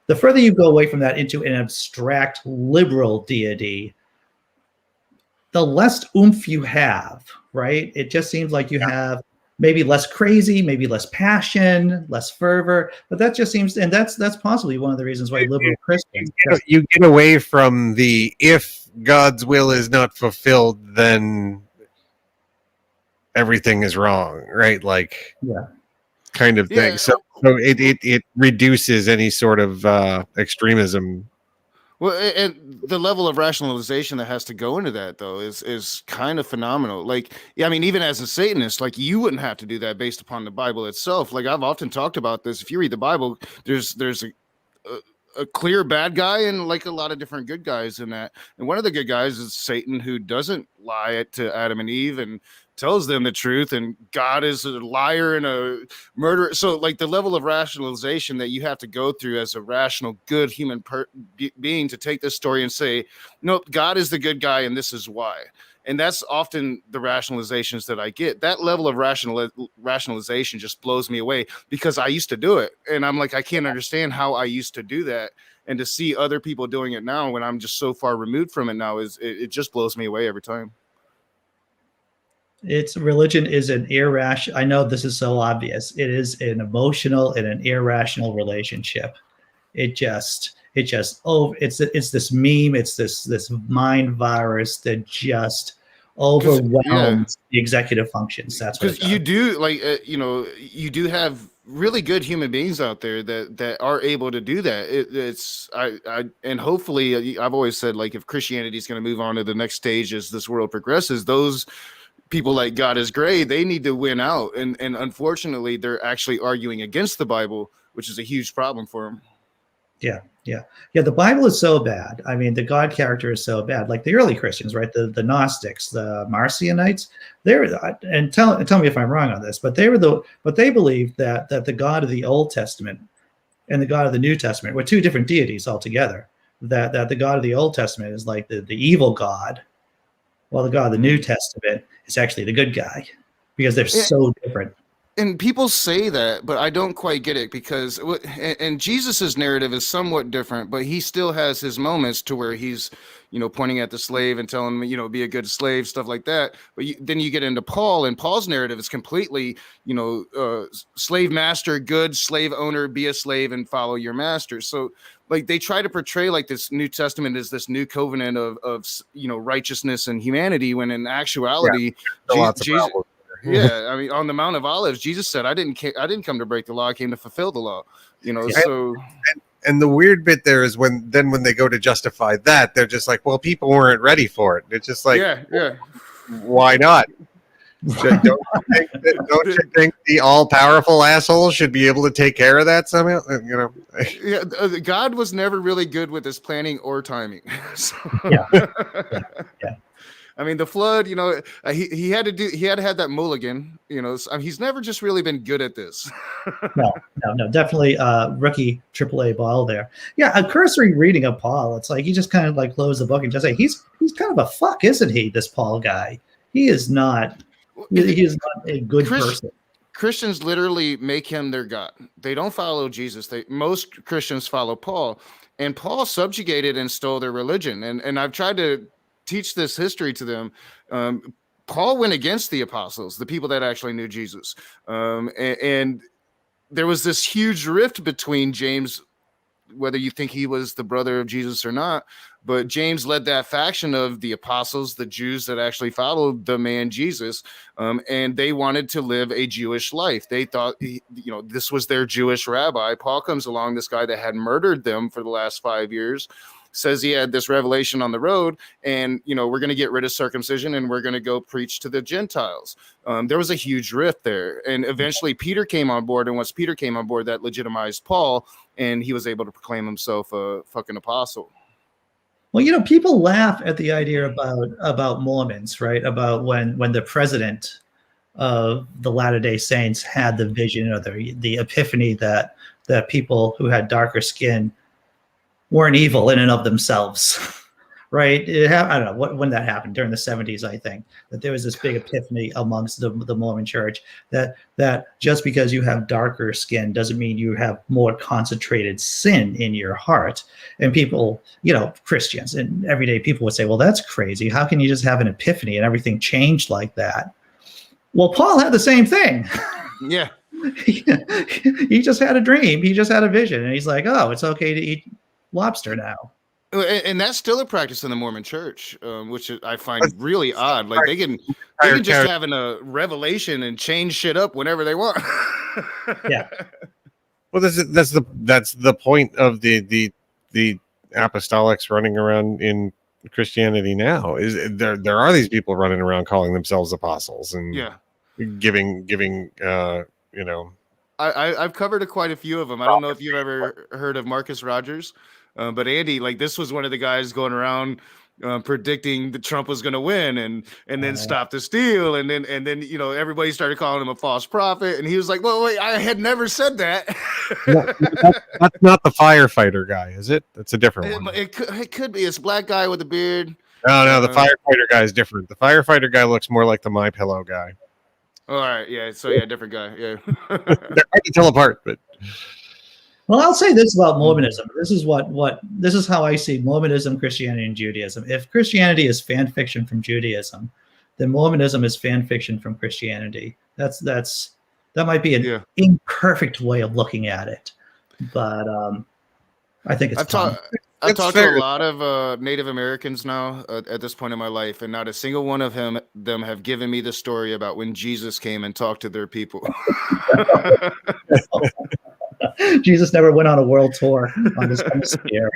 the further you go away from that into an abstract liberal deity, the less oomph you have, right? It just seems like you have maybe less crazy, maybe less passion, less fervor, but that just seems, and that's possibly one of the reasons why liberal Christians, you get away from the, if God's will is not fulfilled, then everything is wrong, right? Like, kind of thing. So it reduces any sort of extremism. Well, and the level of rationalization that has to go into that, though, is kind of phenomenal. Like, I mean, even as a Satanist, like, you wouldn't have to do that based upon the Bible itself. Like, I've often talked about this. If you read the Bible, there's a clear bad guy and like a lot of different good guys in that. And one of the good guys is Satan, who doesn't lie to Adam and Eve and tells them the truth, and God is a liar and a murderer. So like the level of rationalization that you have to go through as a rational, good human being to take this story and say, no, God is the good guy and this is why. And that's often the rationalizations that I get. That level of rationalization just blows me away, because I used to do it. And I'm like, I can't understand how I used to do that. And to see other people doing it now when I'm just so far removed from it now, it just blows me away every time. Religion is an irrational. I know this is so obvious. It is an emotional and an irrational relationship. It's this meme. It's this mind virus that just overwhelms the executive functions. That's what, because you do, like, you do have really good human beings out there that are able to do that. And hopefully, I've always said, like, if Christianity is going to move on to the next stage as this world progresses, those people like God is great, they need to win out. And unfortunately, they're actually arguing against the Bible, which is a huge problem for them. Yeah. The Bible is so bad. I mean, the God character is so bad. Like the early Christians, right? The Gnostics, the Marcionites. And tell me if I'm wrong on this, but they believed that the God of the Old Testament and the God of the New Testament were two different deities altogether. That the God of the Old Testament is like the evil God, while the God of the New Testament is actually the good guy, because they're so different. And people say that, but I don't quite get it, because and Jesus's narrative is somewhat different, but he still has his moments to where he's, pointing at the slave and telling him, be a good slave, stuff like that. But then you get into Paul, and Paul's narrative is completely, slave master, good slave owner, be a slave and follow your master. So like they try to portray like this New Testament is this new covenant of righteousness and humanity, when in actuality, Jesus. Yeah, I mean, on the Mount of Olives, Jesus said, "I didn't come to break the law; I came to fulfill the law." So. And the weird bit there is when they go to justify that, they're just like, "Well, people weren't ready for it." It's just like, why not? Don't you think the all-powerful asshole should be able to take care of that somehow? God was never really good with his planning or timing. So. Yeah. I mean, the flood, he had to have that mulligan, he's never just really been good at this. No, definitely rookie AAA ball there. Yeah, a cursory reading of Paul, it's like he just kind of like close the book and just say, he's kind of a fuck, isn't he, this Paul guy? He is not a good person. Christians literally make him their God. They don't follow Jesus. Most Christians follow Paul, and Paul subjugated and stole their religion. And I've tried to teach this history to them. Paul went against the apostles, the people that actually knew Jesus. And there was this huge rift between James whether you think he was the brother of Jesus or not. But James led that faction of the apostles, the Jews that actually followed the man Jesus, and they wanted to live a Jewish life. They thought, this was their Jewish rabbi. Paul comes along, this guy that had murdered them for the last 5 years, says he had this revelation on the road, and we're going to get rid of circumcision and we're going to go preach to the Gentiles. There was a huge rift there, and eventually Peter came on board, and once Peter came on board, that legitimized Paul, and he was able to proclaim himself a fucking apostle. Well, people laugh at the idea about Mormons, right? About when the president of the Latter-day Saints had the vision or the epiphany that people who had darker skin weren't evil in and of themselves, right? I don't know when that happened, during the 70s, I think, that there was this big epiphany amongst the Mormon church that just because you have darker skin doesn't mean you have more concentrated sin in your heart. And people, Christians and everyday people would say, well, that's crazy. How can you just have an epiphany and everything changed like that? Well, Paul had the same thing. Yeah. He just had a dream. He just had a vision. And he's like, oh, it's okay to eat lobster now. And that's still a practice in the Mormon church, which I find really odd. Like they can just have a revelation and change shit up whenever they want. Yeah. Well, that's the point of the apostolics running around in Christianity now. Is there are these people running around calling themselves apostles and giving I've covered quite a few of them. I don't know if you've ever heard of Marcus Rogers. But Andy, this was one of the guys going around predicting that Trump was going to win and then stop the steal. And then everybody started calling him a false prophet. And he was like, well, wait, I had never said that. That's not the firefighter guy, is it? That's a different one. It could be. It's a black guy with a beard. No, the firefighter guy is different. The firefighter guy looks more like the My Pillow guy. All right. Yeah. So, yeah, different guy. Yeah. They're hard to tell apart, but... Well, I'll say this about Mormonism. This is how I see Mormonism, Christianity, and Judaism. If Christianity is fan fiction from Judaism, then Mormonism is fan fiction from Christianity. That might be an imperfect way of looking at it, but I think it's. I've talked to a lot of Native Americans now at this point in my life, and not a single one of them have given me the story about when Jesus came and talked to their people. Jesus never went on a world tour on this hemisphere.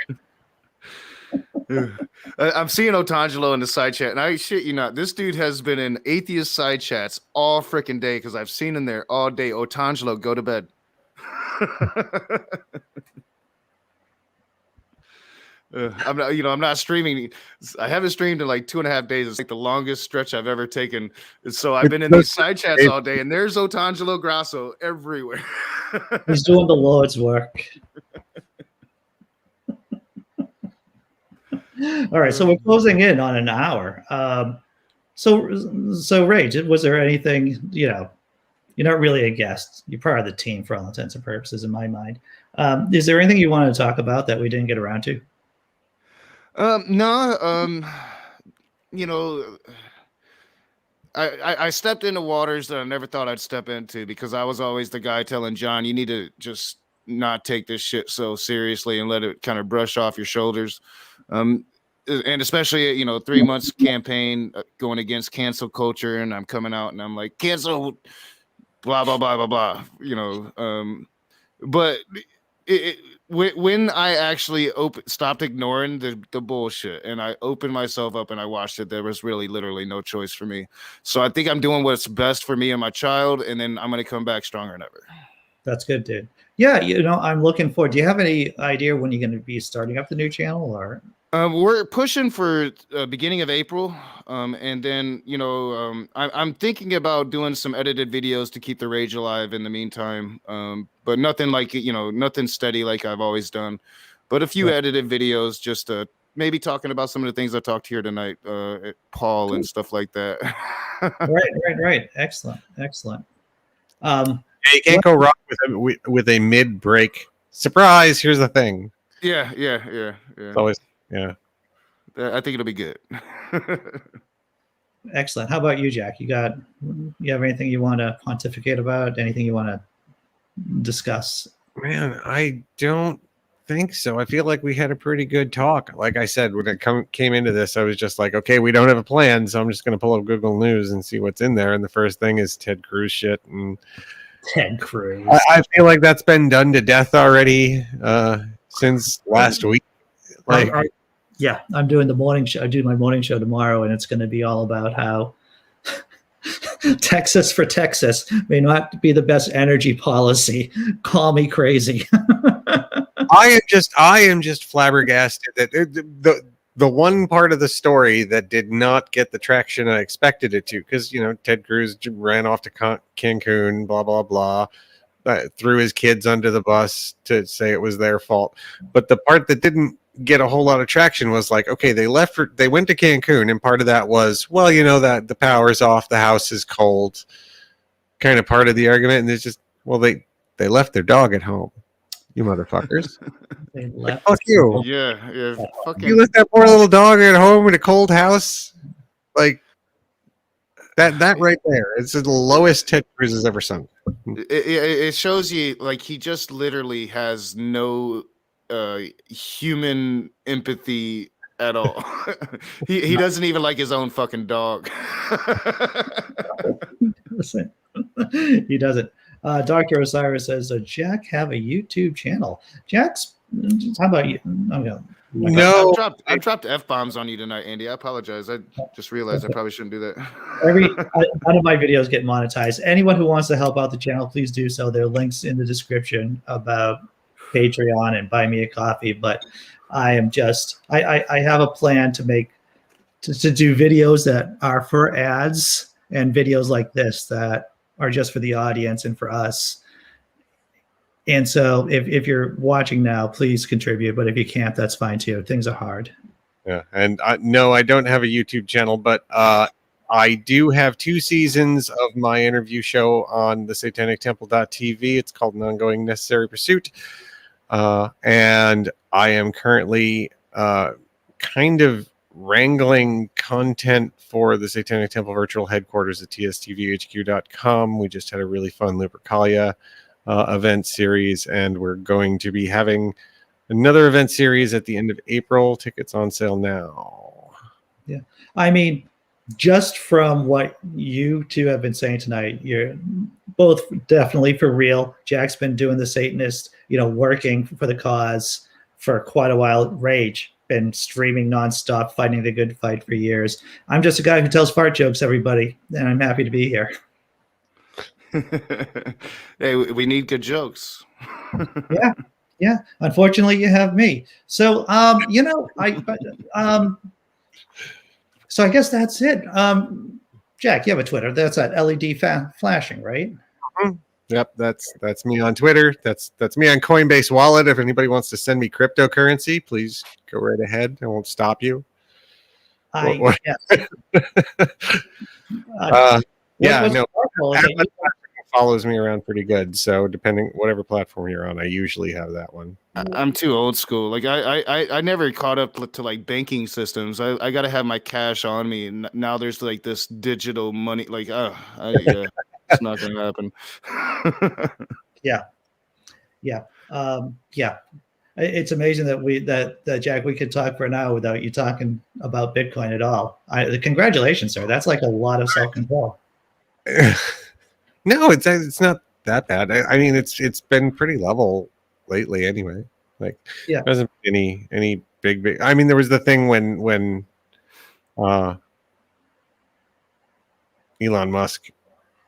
I'm seeing Otangelo in the side chat, and I shit you not, this dude has been in atheist side chats all freaking day because I've seen him there all day. Otangelo, go to bed. I'm not streaming. I haven't streamed in like 2.5 days. It's like the longest stretch I've ever taken. So I've been in these side chats all day, and there's Otangelo Grasso everywhere. He's doing the Lord's work. All right, so we're closing in on an hour. So Ray, was there anything, you're not really a guest. You're part of the team for all intents and purposes in my mind. Is there anything you wanted to talk about that we didn't get around to? No. I stepped into waters that I never thought I'd step into because I was always the guy telling John, you need to just not take this shit so seriously and let it kind of brush off your shoulders. And especially, 3 months campaign going against cancel culture, and I'm coming out and I'm like, cancel, blah, blah, blah, blah, blah, but when I actually stopped ignoring the bullshit and I opened myself up and I watched it, there was really literally no choice for me. So I think I'm doing what's best for me and my child, and then I'm going to come back stronger than ever. That's good, dude. Yeah, I'm looking forward. Do you have any idea when you're going to be starting up the new channel, or? We're pushing for beginning of April, and then I'm thinking about doing some edited videos to keep the rage alive in the meantime, but nothing like nothing steady like I've always done, but a few edited videos, just maybe talking about some of the things I talked here tonight, Paul, and stuff like that. Right. Excellent. You can't go wrong with a mid-break surprise. Here's the thing. Yeah. It's always. Yeah, I think it'll be good. Excellent. How about you, Jack? You have anything you want to pontificate about? Anything you want to discuss? Man, I don't think so. I feel like we had a pretty good talk. Like I said, when it came into this, I was just like, okay, we don't have a plan, so I'm just going to pull up Google News and see what's in there. And the first thing is Ted Cruz shit. And Ted Cruz. I feel like that's been done to death already since last week. Like, yeah, I'm doing the morning show. I do my morning show tomorrow, and it's going to be all about how Texas for Texas may not be the best energy policy. Call me crazy. I am just flabbergasted that the one part of the story that did not get the traction I expected it to, because Ted Cruz ran off to Cancun, blah blah blah, threw his kids under the bus to say it was their fault. But the part that didn't get a whole lot of traction was like, okay, they went to Cancun, and part of that was, well, that the power's off, the house is cold, kind of part of the argument. And it's just, well, they left their dog at home, you motherfuckers. They left. Fuck you. Yeah. Fucking. You left that poor little dog at home in a cold house, like that right there. It's the lowest Ted Cruz has ever sung. It shows you, like, he just literally has no human empathy at all. he doesn't even like his own fucking dog. Listen, he doesn't. Dr. Osiris says, "Does Jack have a YouTube channel?" Jack's. How about you? No, I dropped F-bombs on you tonight, Andy. I apologize. I just realized I probably shouldn't do that. None of my videos get monetized. Anyone who wants to help out the channel, please do so. There are links in the description about Patreon and buy me a coffee. But I am just I have a plan to make to do videos that are for ads and videos like this that are just for the audience and for us. And so if you're watching now, please contribute. But if you can't, that's fine too. Things are hard. Yeah. And no, I don't have a YouTube channel, but I do have 2 seasons of my interview show on the satanictemple.tv. It's called An Ongoing Necessary Pursuit. And I am currently kind of wrangling content for the Satanic Temple virtual headquarters at tstvhq.com. We just had a really fun Lupercalia event series, and we're going to be having another event series at the end of April. Tickets on sale now. Yeah. I mean, just from what you two have been saying tonight, you're both definitely for real. Jack's been doing the Satanist, working for the cause for quite a while. Rage, been streaming nonstop, fighting the good fight for years. I'm just a guy who tells fart jokes, everybody, and I'm happy to be here. Hey, we need good jokes. Yeah. Unfortunately, you have me. So, so I guess that's it. Jack, you have a Twitter. That's at LED flashing, right? Mm-hmm. Yep, that's me on Twitter. That's me on Coinbase Wallet. If anybody wants to send me cryptocurrency, please go right ahead. I won't stop you. Follows me around pretty good. So depending whatever platform you're on, I usually have that one. I'm too old school. Like I never caught up to like banking systems. I got to have my cash on me. And now there's like this digital money. Like, it's not going to happen. Yeah. It's amazing that Jack, we could talk for an hour without you talking about Bitcoin at all. Congratulations, sir. That's like a lot of self-control. No, it's not that bad. I mean, it's been pretty level lately anyway. Like, there hasn't been any big. I mean, there was the thing when Elon Musk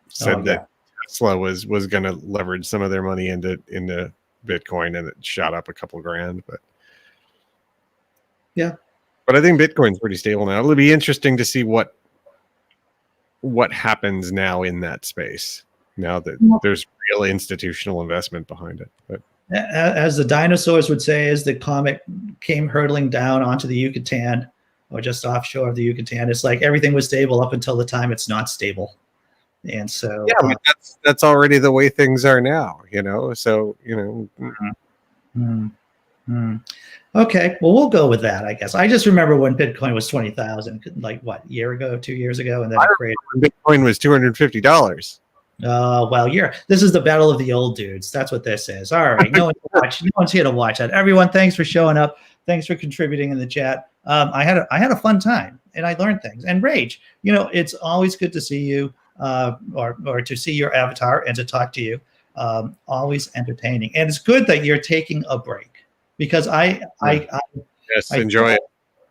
said that Tesla was going to leverage some of their money into Bitcoin, and it shot up a couple grand. But I think Bitcoin's pretty stable now. It'll be interesting to see what happens now in that space, now that there's real institutional investment behind it. But as the dinosaurs would say, as the comet came hurtling down onto the Yucatan, or just offshore of the Yucatan, it's like everything was stable up until the time it's not stable. And so but that's already the way things are now, so Okay, well, we'll go with that, I guess. I just remember when Bitcoin was 20,000, like what, year ago, 2 years ago, and then Bitcoin was $250. Well, this is the battle of the old dudes. That's what this is. All right. No one's here to watch that. Everyone, thanks for showing up. Thanks for contributing in the chat. I had a fun time and I learned things. And Rage, it's always good to see you or to see your avatar and to talk to you. Always entertaining. And it's good that you're taking a break because enjoy it.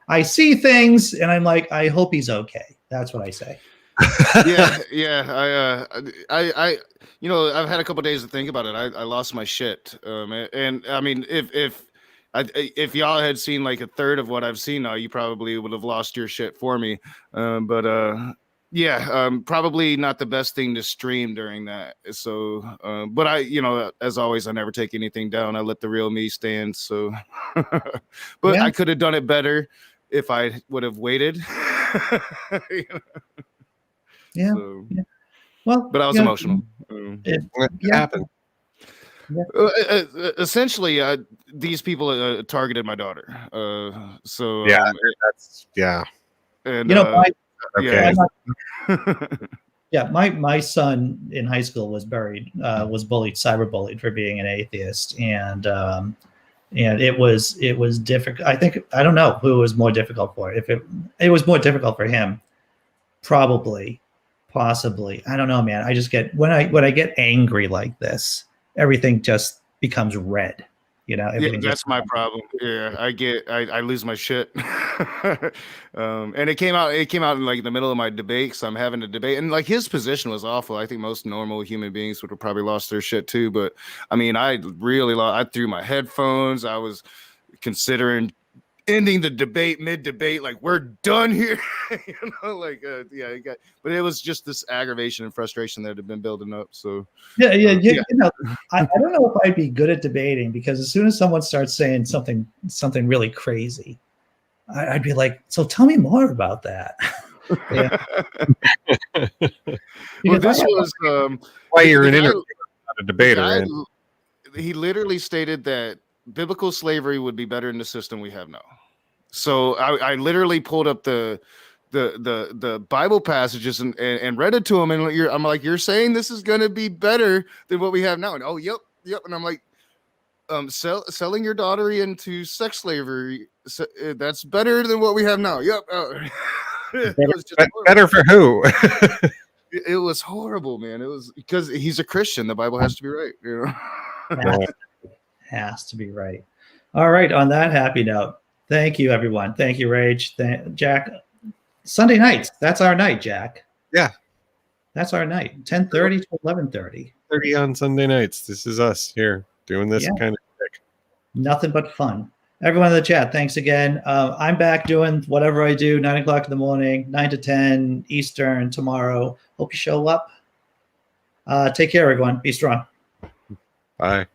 I see things and I'm like, I hope he's okay. That's what I say. Yeah. I've had a couple days to think about it. I lost my shit, and I mean, if y'all had seen like a third of what I've seen now, you probably would have lost your shit for me. Probably not the best thing to stream during that. So, but as always, I never take anything down. I let the real me stand. So, but I could have done it better if I would have waited. Yeah. So, yeah. Well, but I was emotional. It happened. Yeah. Essentially, these people targeted my daughter. So And my son in high school was bullied, cyberbullied for being an atheist, and it was difficult. I don't know who it was more difficult for. If it was more difficult for him, possibly. I don't know, man. I just get when I get angry like this, everything just becomes red. That's my problem. Yeah, I lose my shit. And it came out in like the middle of my debate. So I'm having a debate, and like his position was awful. I think most normal human beings would have probably lost their shit too. But I mean, I threw my headphones. I was considering ending the debate mid-debate, like we're done here. But it was just this aggravation and frustration that had been building up. So I don't know if I'd be good at debating, because as soon as someone starts saying something really crazy, I'd be like, so tell me more about that. Well, this was why you're an interview, not a debater. He literally stated that biblical slavery would be better in the system we have now. So I literally pulled up the Bible passages and read it to him, and I'm like, you're saying this is going to be better than what we have now? And yep. And I'm like, selling your daughter into sex slavery, that's better than what we have now. Yep. It was just better for who? It was horrible, man. It was because he's a Christian. The Bible has to be right. Has to be right. All right. On that happy note, thank you, everyone. Thank you, Rage. Jack. Sunday nights. That's our night, Jack. Yeah. That's our night. 10:30 to 11:30. 30 on Sunday nights. This is us here doing this kind of thing. Nothing but fun. Everyone in the chat, thanks again. I'm back doing whatever I do, 9 o'clock in the morning, 9 to 10 Eastern tomorrow. Hope you show up. Take care, everyone. Be strong. Bye.